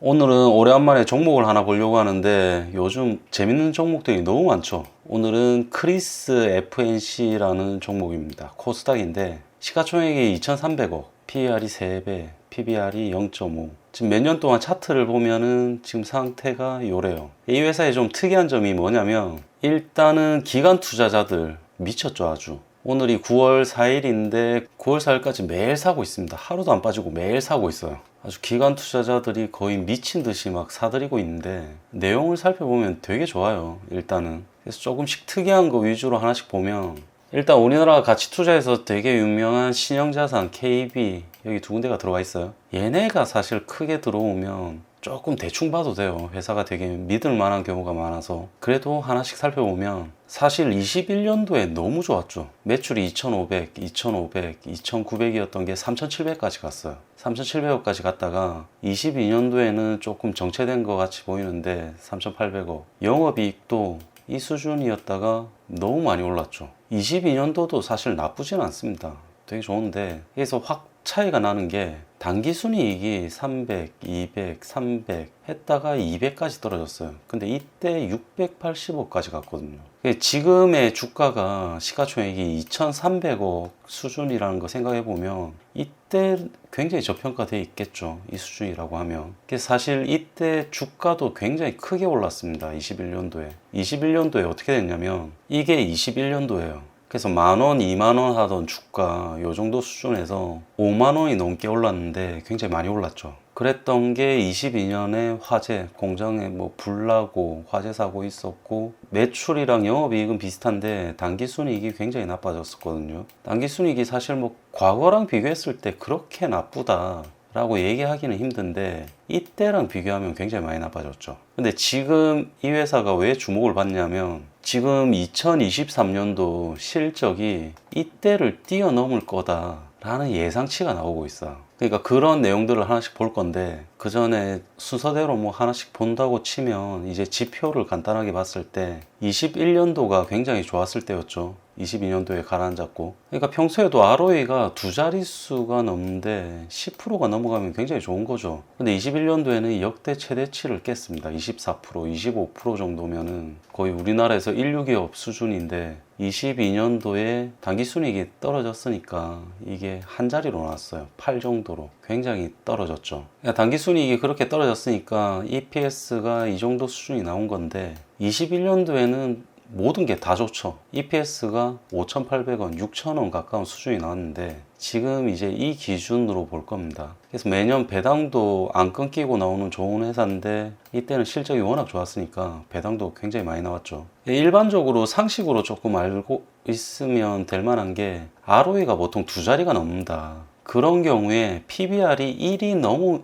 오늘은 오래간만에 종목을 하나 보려고 하는데 요즘 재밌는 종목들이 너무 많죠. 오늘은 크리스 FNC라는 종목입니다. 코스닥인데 시가총액이 2,300억, PER이 3배, PBR이 0.5. 지금 몇 년 동안 차트를 보면은 지금 상태가 요래요. 이 회사의 좀 특이한 점이 뭐냐면 일단은 기관 투자자들 미쳤죠, 아주. 오늘이 9월 4일인데 9월 4일까지 매일 사고 있습니다. 하루도 안 빠지고 매일 사고 있어요. 아주 기관 투자자들이 거의 미친 듯이 막 사들이고 있는데 내용을 살펴보면 되게 좋아요. 일단은 그래서 조금씩 특이한 거 위주로 하나씩 보면 일단 우리나라 가치 투자에서 되게 유명한 신영자산 KB 여기 두 군데가 들어가 있어요. 얘네가 사실 크게 들어오면 조금 대충 봐도 돼요. 회사가 되게 믿을 만한 경우가 많아서. 그래도 하나씩 살펴보면 사실 21년도에 너무 좋았죠. 매출이 2,500, 2,500, 2,900이었던 게 3,700까지 갔어요. 3,700억까지 갔다가 22년도에는 조금 정체된 것 같이 보이는데 3,800억. 영업이익도 이 수준이었다가 너무 많이 올랐죠. 22년도도 사실 나쁘진 않습니다. 되게 좋은데 여기서 확 차이가 나는 게 당기순이익이 300, 200, 300 했다가 200까지 떨어졌어요. 근데 이때 680억까지 갔거든요. 지금의 주가가 시가총액이 2,300억 수준이라는 거 생각해 보면 이때 굉장히 저평가되어 있겠죠. 이 수준이라고 하면. 사실 이때 주가도 굉장히 크게 올랐습니다. 21년도에. 21년도에 어떻게 됐냐면 이게 21년도예요. 그래서 10,000원, 20,000원 하던 주가 요 정도 수준에서 50,000원이 넘게 올랐는데 굉장히 많이 올랐죠. 그랬던 게 22년에 화재, 공장에 뭐 불나고 화재 사고 있었고 매출이랑 영업이익은 비슷한데 당기순이익이 굉장히 나빠졌었거든요. 당기순이익이 사실 뭐 과거랑 비교했을 때 그렇게 나쁘다 라고 얘기하기는 힘든데 이때랑 비교하면 굉장히 많이 나빠졌죠. 근데 지금 이 회사가 왜 주목을 받냐면 지금 2023년도 실적이 이때를 뛰어넘을 거다라는 예상치가 나오고 있어요. 그러니까 그런 내용들을 하나씩 볼 건데 그 전에 순서대로 뭐 하나씩 본다고 치면 이제 지표를 간단하게 봤을 때 21년도가 굉장히 좋았을 때였죠. 22년도에 가라앉았고 그러니까 평소에도 ROE가 두 자릿수가 넘는데 10%가 넘어가면 굉장히 좋은 거죠. 근데 21년도에는 역대 최대치를 깼습니다. 24%, 25% 정도면은 거의 우리나라에서 1류기업 수준인데 22년도에 당기순이익이 떨어졌으니까 이게 한 자리로 나왔어요. 8 정도로 굉장히 떨어졌죠. 그러니까 당기순이익이 그렇게 떨어졌으니까 EPS가 이 정도 수준이 나온 건데 21년도에는 모든 게 다 좋죠. EPS가 5,800원, 6,000원 가까운 수준이 나왔는데 지금 이제 이 기준으로 볼 겁니다. 그래서 매년 배당도 안 끊기고 나오는 좋은 회사인데 이때는 실적이 워낙 좋았으니까 배당도 굉장히 많이 나왔죠. 일반적으로 상식으로 조금 알고 있으면 될 만한 게 ROE가 보통 두 자리가 넘는다. 그런 경우에 PBR이 1이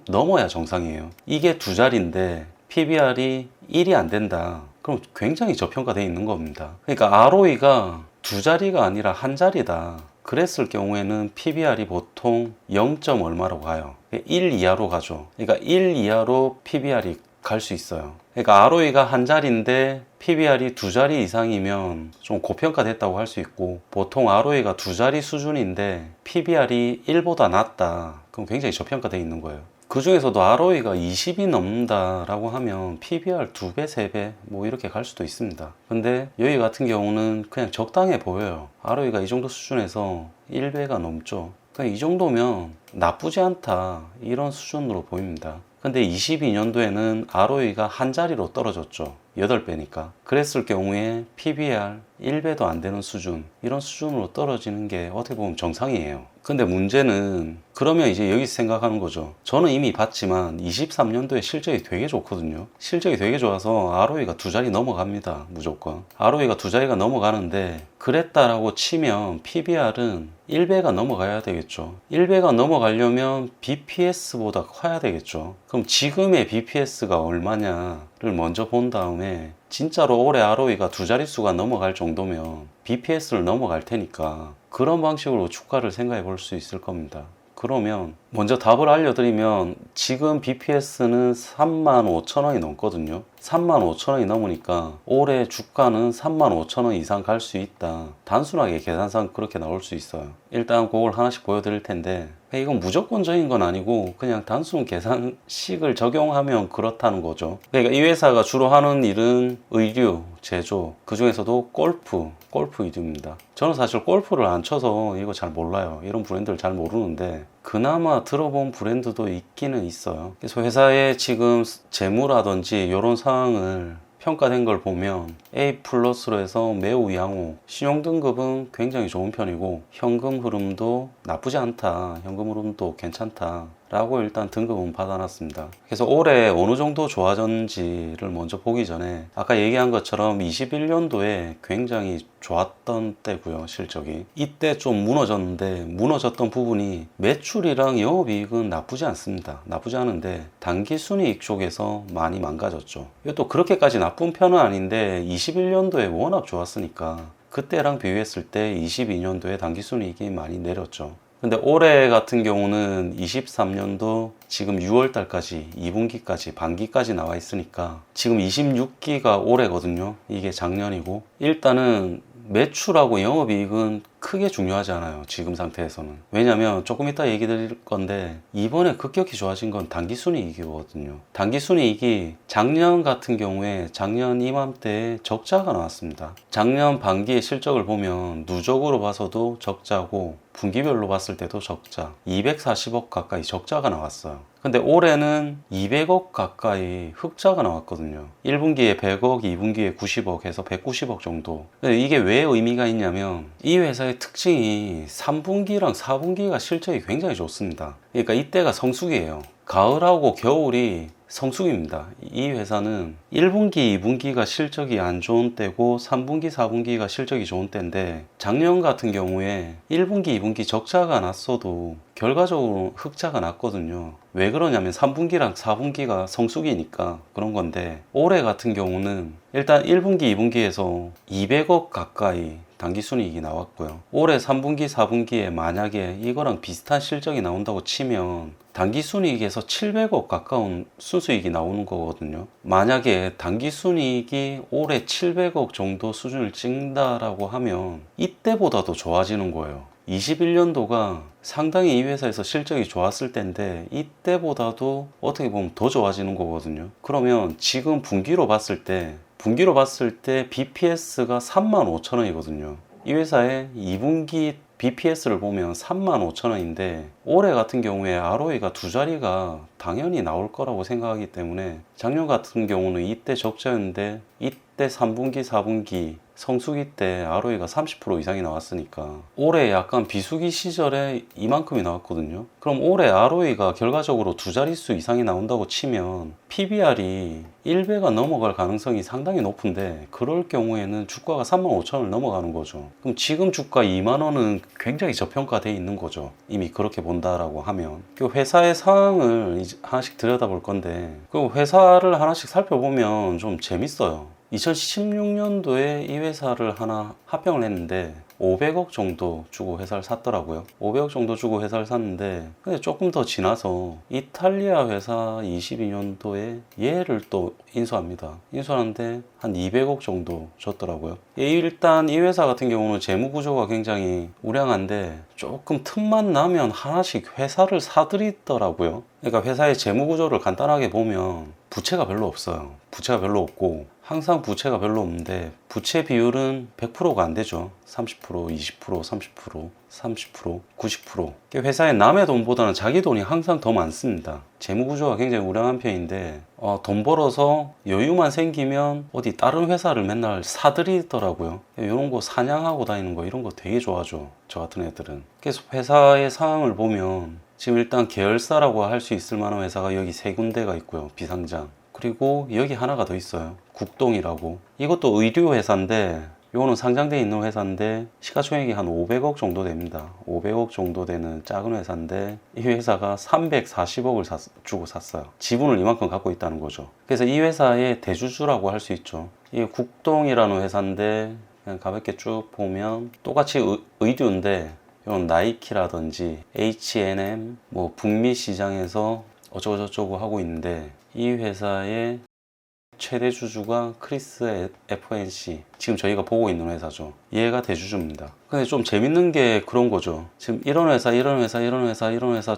넘어야 정상이에요. 이게 두 자리인데 PBR이 1이 안 된다. 그럼 굉장히 저평가되어 있는 겁니다. 그러니까 ROE가 두 자리가 아니라 한 자리다. 그랬을 경우에는 PBR이 보통 0. 얼마로 가요. 1 이하로 가죠. 그러니까 1 이하로 PBR이 갈 수 있어요. 그러니까 ROE가 한 자리인데 PBR이 두 자리 이상이면 좀 고평가됐다고 할 수 있고 보통 ROE가 두 자리 수준인데 PBR이 1보다 낮다. 그럼 굉장히 저평가되어 있는 거예요. 그 중에서도 ROE가 20이 넘는다라고 하면 PBR 2배, 3배 뭐 이렇게 갈 수도 있습니다. 근데 여기 같은 경우는 그냥 적당해 보여요. ROE가 이 정도 수준에서 1배가 넘죠. 그냥 이 정도면 나쁘지 않다 이런 수준으로 보입니다. 근데 22년도에는 ROE가 한 자리로 떨어졌죠. 8배니까. 그랬을 경우에 PBR 1배도 안 되는 수준, 이런 수준으로 떨어지는 게 어떻게 보면 정상이에요. 근데 문제는 그러면 이제 여기서 생각하는 거죠. 저는 이미 봤지만 23년도에 실적이 되게 좋거든요. 실적이 되게 좋아서 ROE가 두 자리 넘어갑니다. 무조건. ROE가 두 자리가 넘어가는데 그랬다라고 치면 PBR은 1배가 넘어가야 되겠죠. 1배가 넘어가려면 BPS보다 커야 되겠죠. 그럼 지금의 BPS가 얼마냐를 먼저 본 다음에 진짜로 올해 ROE가 두 자릿수가 넘어갈 정도면 BPS를 넘어갈 테니까 그런 방식으로 주가를 생각해 볼 수 있을 겁니다. 그러면 먼저 답을 알려드리면 지금 BPS는 35,000원이 넘거든요. 35,000원이 넘으니까 올해 주가는 35,000원 이상 갈 수 있다. 단순하게 계산상 그렇게 나올 수 있어요. 일단 그걸 하나씩 보여드릴 텐데 이건 무조건적인 건 아니고 그냥 단순 계산식을 적용하면 그렇다는 거죠. 그러니까 이 회사가 주로 하는 일은 의류, 제조, 그 중에서도 골프 위주입니다. 저는 사실 골프를 안 쳐서 이거 잘 몰라요. 이런 브랜드를 잘 모르는데 그나마 들어본 브랜드도 있기는 있어요. 그래서 회사의 지금 재무라든지 이런 상황을 평가된 걸 보면 A 플러스로 해서 매우 양호, 신용 등급은 굉장히 좋은 편이고 현금 흐름도 나쁘지 않다, 현금 흐름도 괜찮다 라고 일단 등급은 받아놨습니다. 그래서 올해 어느 정도 좋아졌는지를 먼저 보기 전에 아까 얘기한 것처럼 21년도에 굉장히 좋았던 때고요. 실적이 이때 좀 무너졌는데 무너졌던 부분이 매출이랑 영업이익은 나쁘지 않습니다. 나쁘지 않은데 당기순이익 쪽에서 많이 망가졌죠. 이것도 그렇게까지 나쁜 편은 아닌데 21년도에 워낙 좋았으니까 그때랑 비교했을 때 22년도에 당기순이익이 많이 내렸죠. 근데 올해 같은 경우는 23년도 지금 6월 달까지 2분기까지 반기까지 나와 있으니까 지금 26기가 올해거든요. 이게 작년이고 일단은 매출하고 영업이익은 크게 중요하지 않아요. 지금 상태에서는. 왜냐면 조금 이따 얘기 드릴 건데 이번에 급격히 좋아진 건 당기순이익이거든요. 당기순이익이 작년 같은 경우에 작년 이맘때에 적자가 나왔습니다. 작년 반기의 실적을 보면 누적으로 봐서도 적자고 분기별로 봤을 때도 적자 240억 가까이 적자가 나왔어요. 근데 올해는 200억 가까이 흑자가 나왔거든요. 1분기에 100억, 2분기에 90억 해서 190억 정도. 근데 이게 왜 의미가 있냐면 이 회사의 특징이 3분기랑 4분기가 실적이 굉장히 좋습니다. 그러니까 이때가 성수기예요. 가을하고 겨울이 성수기입니다. 이 회사는 1분기, 2분기가 실적이 안 좋은 때고 3분기, 4분기가 실적이 좋은 때인데 작년 같은 경우에 1분기, 2분기 적자가 났어도 결과적으로 흑자가 났거든요. 왜 그러냐면 3분기랑 4분기가 성수기니까 그런 건데 올해 같은 경우는 일단 1분기, 2분기에서 200억 가까이 당기순이익이 나왔고요. 올해 3분기, 4분기에 만약에 이거랑 비슷한 실적이 나온다고 치면 당기순이익에서 700억 가까운 순수익이 나오는 거거든요. 만약에 당기순이익이 올해 700억 정도 수준을 찍는다라고 하면 이때보다도 좋아지는 거예요. 21년도가 상당히 이 회사에서 실적이 좋았을 때인데 이때보다도 어떻게 보면 더 좋아지는 거거든요. 그러면 지금 분기로 봤을 때 BPS가 35,000원이거든요. 이 회사의 2분기 BPS를 보면 35,000원인데 올해 같은 경우에 ROE가 두 자리가 당연히 나올 거라고 생각하기 때문에 작년 같은 경우는 이때 적자였는데 이때 3분기, 4분기 성수기 때 ROE가 30% 이상이 나왔으니까 올해 약간 비수기 시절에 이만큼이 나왔거든요. 그럼 올해 ROE가 결과적으로 두 자릿수 이상이 나온다고 치면 PBR이 1배가 넘어갈 가능성이 상당히 높은데 그럴 경우에는 주가가 35,000원을 넘어가는 거죠. 그럼 지금 주가 2만원은 굉장히 저평가되어 있는 거죠. 이미 그렇게 본다라고 하면 그 회사의 상황을 하나씩 들여다볼 건데 그 회사를 하나씩 살펴보면 좀 재밌어요. 2016년도에 이 회사를 하나 합병을 했는데 500억 정도 주고 회사를 샀더라고요. 500억 정도 주고 회사를 샀는데 근데 조금 더 지나서 이탈리아 회사 22년도에 얘를 또 인수합니다. 인수하는데 한 200억 정도 줬더라고요. 일단 이 회사 같은 경우는 재무 구조가 굉장히 우량한데 조금 틈만 나면 하나씩 회사를 사들이더라고요. 그러니까 회사의 재무 구조를 간단하게 보면 부채가 별로 없어요. 부채가 별로 없고 항상 부채가 별로 없는데 부채 비율은 100%가 안 되죠. 30%, 20%, 30%, 30%, 90%. 회사의 남의 돈보다는 자기 돈이 항상 더 많습니다. 재무 구조가 굉장히 우량한 편인데 돈 벌어서 여유만 생기면 어디 다른 회사를 맨날 사들이더라고요. 이런 거 사냥하고 다니는 거 이런 거 되게 좋아하죠. 저 같은 애들은. 그래서 회사의 상황을 보면 지금 일단 계열사라고 할 수 있을 만한 회사가 여기 세 군데가 있고요. 비상장. 그리고 여기 하나가 더 있어요. 국동이라고. 이것도 의류 회사인데 이거는 상장되어 있는 회사인데 시가총액이 한 500억 정도 됩니다. 500억 정도 되는 작은 회사인데 이 회사가 340억을 주고 샀어요. 지분을 이만큼 갖고 있다는 거죠. 그래서 이 회사의 대주주라고 할 수 있죠. 이게 국동이라는 회사인데 그냥 가볍게 쭉 보면 똑같이 의류인데 이런 나이키라든지 H&M 뭐 북미 시장에서 어쩌고저쩌고 하고 있는데 이 회사의 최대 주주가 크리스 FNC, 지금 저희가 보고 있는 회사죠. 얘가 대주주입니다. 근데 좀 재밌는 게 그런 거죠. 지금 이런 회사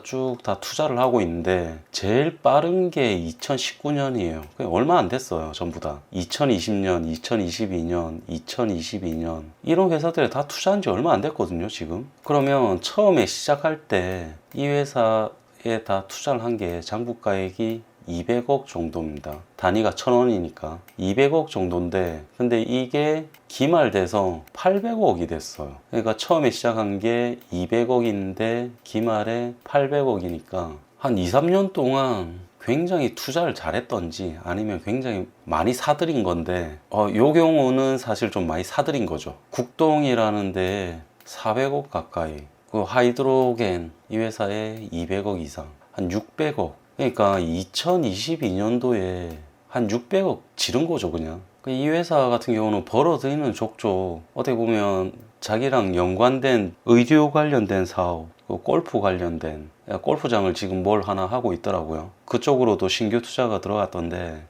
쭉 다 투자를 하고 있는데 제일 빠른 게 2019년이에요. 얼마 안 됐어요. 전부 다 2020년, 2022년, 2022년 이런 회사들에 다 투자한 지 얼마 안 됐거든요. 지금. 그러면 처음에 시작할 때 이 회사에 다 투자를 한 게 장부가액이 200억 정도입니다. 단위가 1,000원이니까 200억 정도인데, 근데 이게 기말돼서 800억이 됐어요. 그러니까 처음에 시작한 게 200억인데 기말에 800억이니까 한 2, 3년 동안 굉장히 투자를 잘했던지 아니면 굉장히 많이 사들인 건데, 요 경우는 사실 좀 많이 사들인 거죠. 국동이라는 데 400억 가까이, 그 하이드로겐 이 회사에 200억 이상, 한 600억. 그러니까 2022년도에 한 600억 지른 거죠, 그냥. 이 회사 같은 경우는 벌어들이는 족족, 어떻게 보면 자기랑 연관된 의료 관련된 사업, 골프 관련된, 골프장을 지금 뭘 하나 하고 있더라고요. 그쪽으로도 신규 투자가 들어갔던데,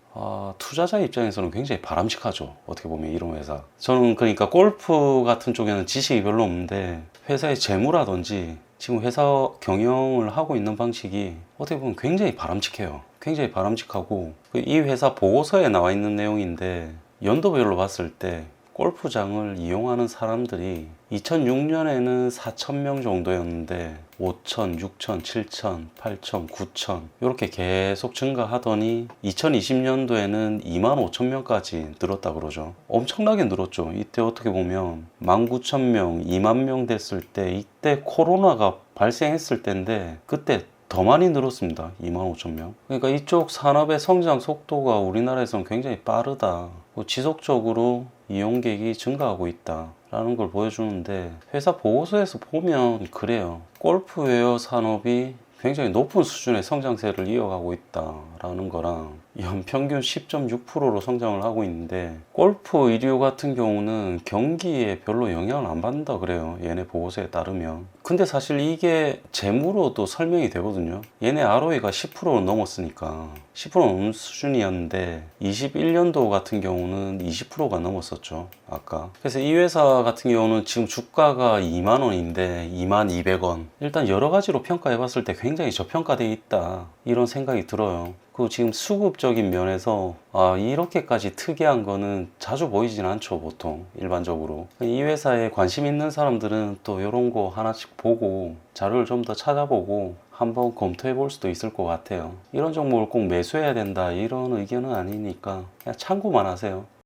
투자자 입장에서는 굉장히 바람직하죠. 어떻게 보면 이런 회사. 저는 그러니까 골프 같은 쪽에는 지식이 별로 없는데, 회사의 재무라든지 지금 회사 경영을 하고 있는 방식이 어떻게 보면 굉장히 바람직해요. 굉장히 바람직하고, 이 회사 보고서에 나와 있는 내용인데 연도별로 봤을 때 골프장을 이용하는 사람들이 2006년에는 4,000명 정도였는데 5,000, 6,000, 7,000, 8,000, 9,000 이렇게 계속 증가하더니 2020년도에는 25,000명까지 늘었다 그러죠. 엄청나게 늘었죠. 이때 어떻게 보면 19,000명, 2만 명 됐을 때, 이때 코로나가 발생했을 때인데 그때 더 많이 늘었습니다. 25,000명. 그러니까 이쪽 산업의 성장 속도가 우리나라에서는 굉장히 빠르다. 지속적으로 이용객이 증가하고 있다 라는 걸 보여주는데, 회사 보고서에서 보면 그래요. 골프웨어 산업이 굉장히 높은 수준의 성장세를 이어가고 있다라는 거랑 연평균 10.6%로 성장을 하고 있는데, 골프 의류 같은 경우는 경기에 별로 영향을 안 받는다 그래요. 얘네 보고서에 따르면. 근데 사실 이게 재무로도 설명이 되거든요. 얘네 ROE가 10%는 넘었으니까, 10% 넘는 수준이었는데 21년도 같은 경우는 20%가 넘었었죠, 아까. 그래서 이 회사 같은 경우는 지금 주가가 2만 원인데 2만 200원. 일단 여러 가지로 평가해 봤을 때 굉장히 저평가되어 있다, 이런 생각이 들어요. 그 지금 수급적인 면에서 이렇게까지 특이한 거는 자주 보이진 않죠, 보통 일반적으로. 이 회사에 관심 있는 사람들은 또 이런 거 하나씩 보고 자료를 좀 더 찾아보고 한번 검토해 볼 수도 있을 것 같아요. 이런 종목을 꼭 매수해야 된다 이런 의견은 아니니까 그냥 참고만 하세요.